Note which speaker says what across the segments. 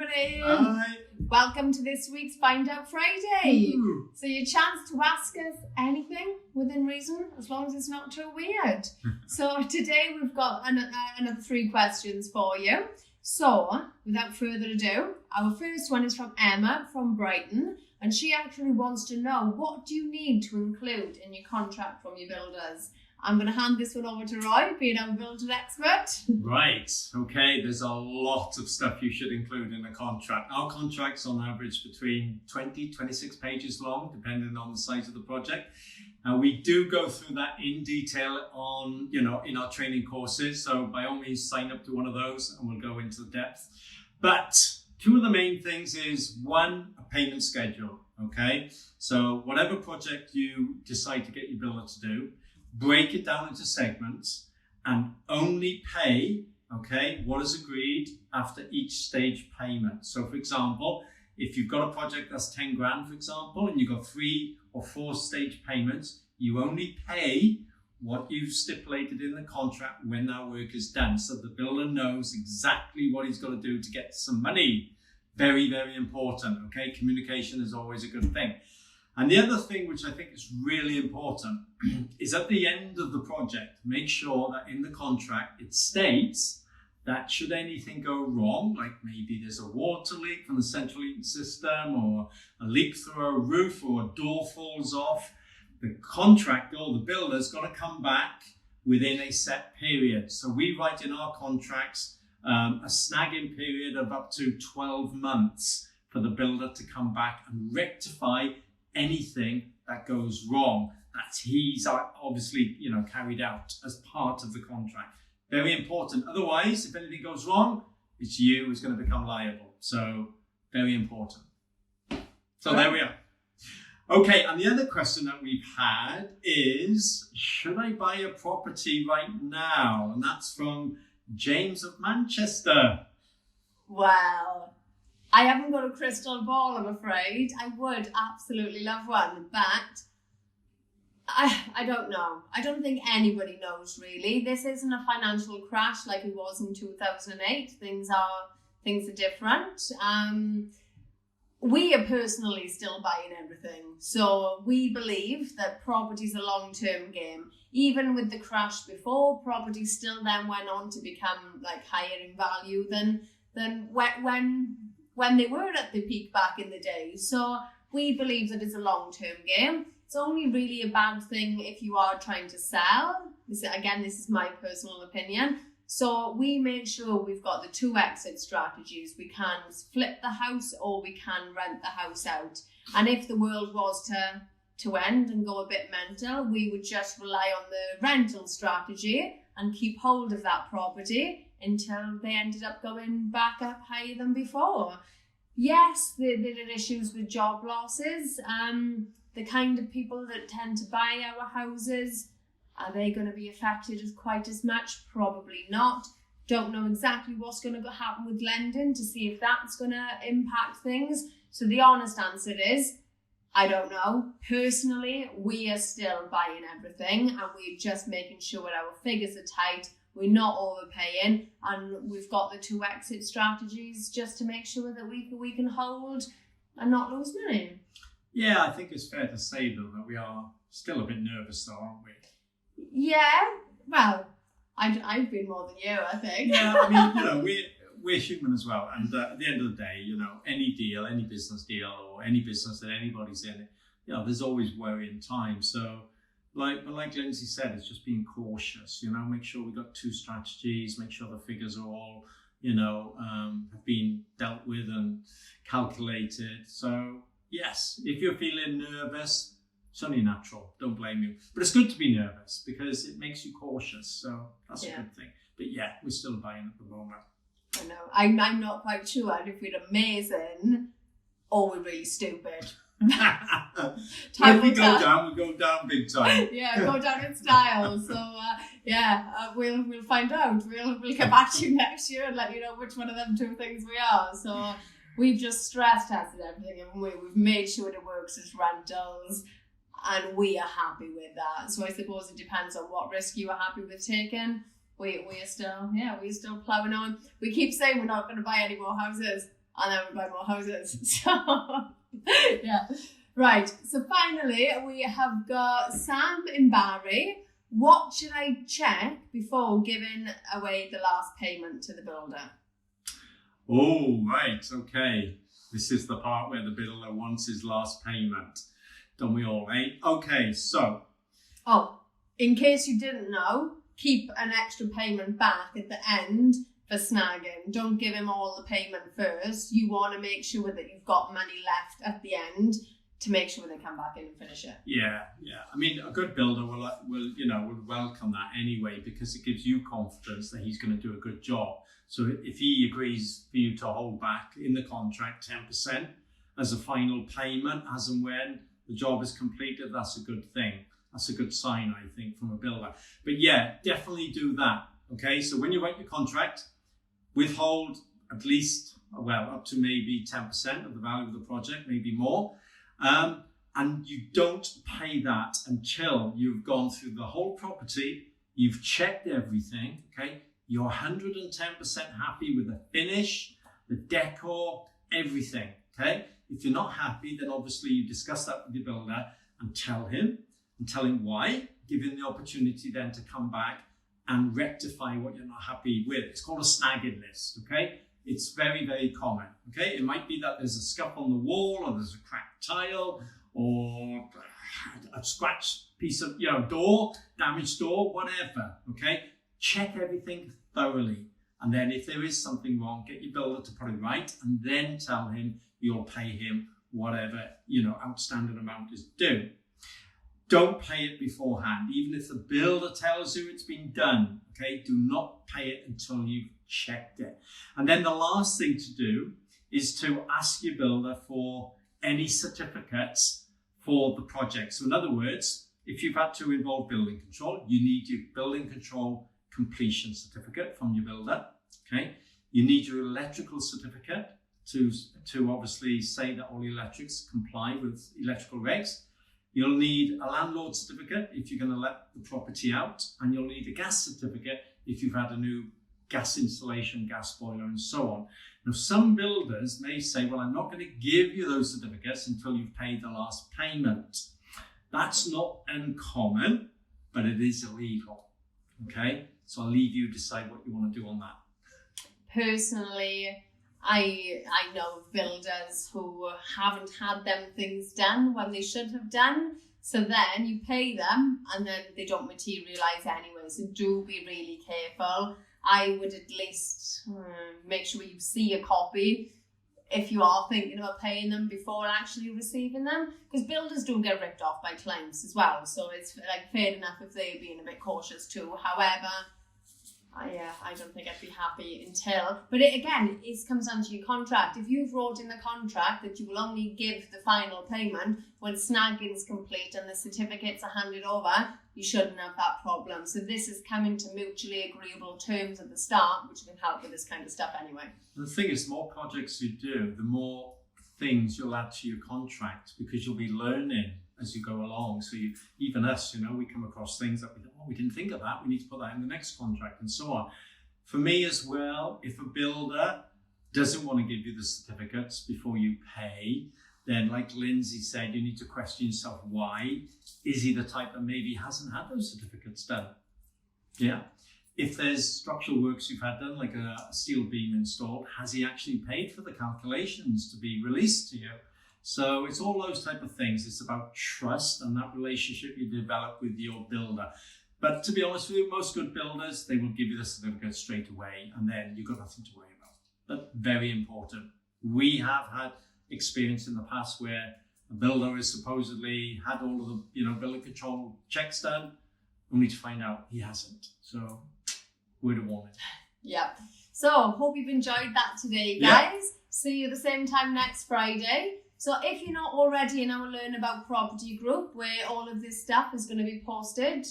Speaker 1: everybody.
Speaker 2: Hi.
Speaker 1: Welcome to this week's Find Out Friday.
Speaker 2: Ooh.
Speaker 1: So your chance to ask us anything within reason, as long as it's not too weird. So today we've got another 3 questions for you. So without further ado, our first one is from Emma from Brighton, and she actually wants to know, what do you need to include in your contract from your builders? I'm going to hand this one over to Roy, being our builder expert.
Speaker 2: Right, okay, there's a lot of stuff you should include in a contract. Our contract's on average between 26 pages long, depending on the size of the project. We do go through that in detail on, in our training courses. So by all means, sign up to one of those and we'll go into the depth. But 2 of the main things is 1, a payment schedule, okay? So whatever project you decide to get your builder to do, break it down into segments and only pay, okay, what is agreed after each stage payment. So for example, if you've got a project that's 10 grand, for example, and you've got 3 or 4 stage payments, you only pay what you've stipulated in the contract when that work is done. So the builder knows exactly what he's got to do to get some money. Very, very important, okay? Communication is always a good thing. And the other thing, which I think is really important, is at the end of the project, make sure that in the contract it states that should anything go wrong, like maybe there's a water leak from the central heating system or a leak through a roof or a door falls off, the contractor or the builder's got to come back within a set period. So we write in our contracts a snagging period of up to 12 months for the builder to come back and rectify anything that goes wrong that he's obviously carried out as part of the contract. Very important. Otherwise, if anything goes wrong, it's you who's going to become liable. So very important. So there we are. Okay, and the other question that we've had is, should I buy a property right now? And that's from James of Manchester.
Speaker 1: Well, I haven't got a crystal ball, I'm afraid. I would absolutely love one, but I don't know. I don't think anybody knows, really. This isn't a financial crash like it was in 2008. Things are different. We are personally still buying everything. So we believe that property's a long-term game. Even with the crash before, property still then went on to become like higher in value than when they were at the peak back in the day. So we believe that it's a long-term game. It's only really a bad thing if you are trying to sell. This is my personal opinion. So we make sure we've got the 2 exit strategies. We can flip the house or we can rent the house out. And if the world was to end and go a bit mental, we would just rely on the rental strategy and keep hold of that property until they ended up going back up higher than before. Yes, there are issues with job losses. The kind of people that tend to buy our houses, are they going to be affected quite as much? Probably not. Don't know exactly what's going to happen with lending to see if that's going to impact things. So the honest answer is, I don't know. Personally, we are still buying everything and we're just making sure our figures are tight. We're not overpaying, and we've got the 2 exit strategies just to make sure that we can hold and not lose money.
Speaker 2: Yeah, I think it's fair to say, though, that we are still a bit nervous, though, aren't we?
Speaker 1: Yeah, well, I've been more than you, I think.
Speaker 2: Yeah, I mean, we're human as well. And at the end of the day, any deal, any business deal, or any business that anybody's in, there's always worrying time. So, like Lindsay said, it's just being cautious, make sure we've got 2 strategies, make sure the figures are all, have been dealt with and calculated. So, yes, if you're feeling nervous, it's only natural. Don't blame you. But it's good to be nervous because it makes you cautious. So that's a good thing. But yeah, we're still buying at the moment.
Speaker 1: I know. I'm not quite sure if we're amazing or we're really stupid.
Speaker 2: If we go down, we go down big time.
Speaker 1: Yeah, go down in style. So we'll find out. We'll come back to you next year and let you know which one of them 2 things we are. So we've just stress tested everything, haven't we? We've made sure it works as rentals. And we are happy with that. So I suppose it depends on what risk you are happy with taking. We're still ploughing on. We keep saying we're not going to buy any more houses. and then we buy more houses. So, yeah. Right, so finally we have got Sam in Barry. What should I check before giving away the last payment to the builder?
Speaker 2: Oh, right, okay. This is the part where the builder wants his last payment. Don't we all, eh? Okay, so.
Speaker 1: Oh, in case you didn't know, keep an extra payment back at the end for snagging. Don't give him all the payment first. You want to make sure that you've got money left at the end to make sure they come back in and finish it.
Speaker 2: Yeah. I mean, a good builder will welcome that anyway, because it gives you confidence that he's going to do a good job. So if he agrees for you to hold back in the contract 10% as a final payment, as and when the job is completed, that's a good thing. That's a good sign, I think, from a builder. But yeah, definitely do that. Okay, so when you write your contract, withhold at least, well, up to maybe 10% of the value of the project, maybe more. And you don't pay that until you've gone through the whole property, you've checked everything, okay? You're 110% happy with the finish, the decor, everything, okay? If you're not happy, then obviously you discuss that with your builder and tell him why, give him the opportunity then to come back and rectify what you're not happy with. It's called a snagging list, okay? It's very, very common, okay? It might be that there's a scuff on the wall, or there's a cracked tile, or a scratched piece of, door, damaged door, whatever, okay? Check everything thoroughly. And then if there is something wrong, get your builder to put it right, and then tell him you'll pay him whatever, outstanding amount is due. Don't pay it beforehand. Even if the builder tells you it's been done, okay? Do not pay it until you've checked it. And then the last thing to do is to ask your builder for any certificates for the project. So in other words, if you've had to involve building control, you need your building control completion certificate from your builder, okay? You need your electrical certificate to obviously say that all the electrics comply with electrical regs. You'll need a landlord certificate if you're going to let the property out, and you'll need a gas certificate if you've had a new gas installation, gas boiler, and so on. Now, some builders may say, well, I'm not going to give you those certificates until you've paid the last payment. That's not uncommon, but it is illegal, okay? So I'll leave you decide what you want to do on that.
Speaker 1: Personally, I know of builders who haven't had them things done when they should have done. So then you pay them and then they don't materialise anyway. So do be really careful. I would at least make sure you see a copy if you are thinking about paying them before actually receiving them. Because builders do get ripped off by clients as well. So it's like fair enough if they're being a bit cautious too. However, I don't think I'd be happy until, but it comes down to your contract. If you've wrote in the contract that you will only give the final payment when snagging is complete and the certificates are handed over, you shouldn't have that problem. So this is coming to mutually agreeable terms at the start, which can help with this kind of stuff anyway.
Speaker 2: The thing is, the more projects you do, the more things you'll add to your contract, because you'll be learning as you go along. So even us, we come across things that we didn't think of that. We need to put that in the next contract and so on. For me as well, if a builder doesn't want to give you the certificates before you pay, then like Lindsay said, you need to question yourself why. Is he the type that maybe hasn't had those certificates done? Yeah. If there's structural works you've had done, like a steel beam installed, has he actually paid for the calculations to be released to you? So it's all those type of things. It's about trust and that relationship you develop with your builder. But to be honest with you, most good builders, they will give you the certificate straight away, and then you've got nothing to worry about. But very important. We have had experience in the past where a builder has supposedly had all of the building control checks done, only to find out he hasn't. So word of warning.
Speaker 1: Yeah. So hope you've enjoyed that today, guys. Yeah. See you the same time next Friday. So if you're not already in our Learn About Property group, where all of this stuff is going to be posted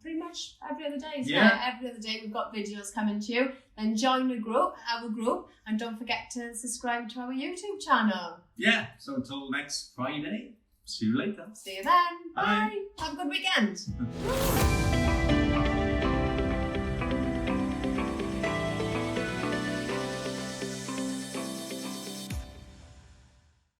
Speaker 1: pretty much every other day. Every other day we've got videos coming to you. Then join our group, and don't forget to subscribe to our YouTube channel. Yeah, so until next Friday, see you later. See you then. Bye. Have a good weekend.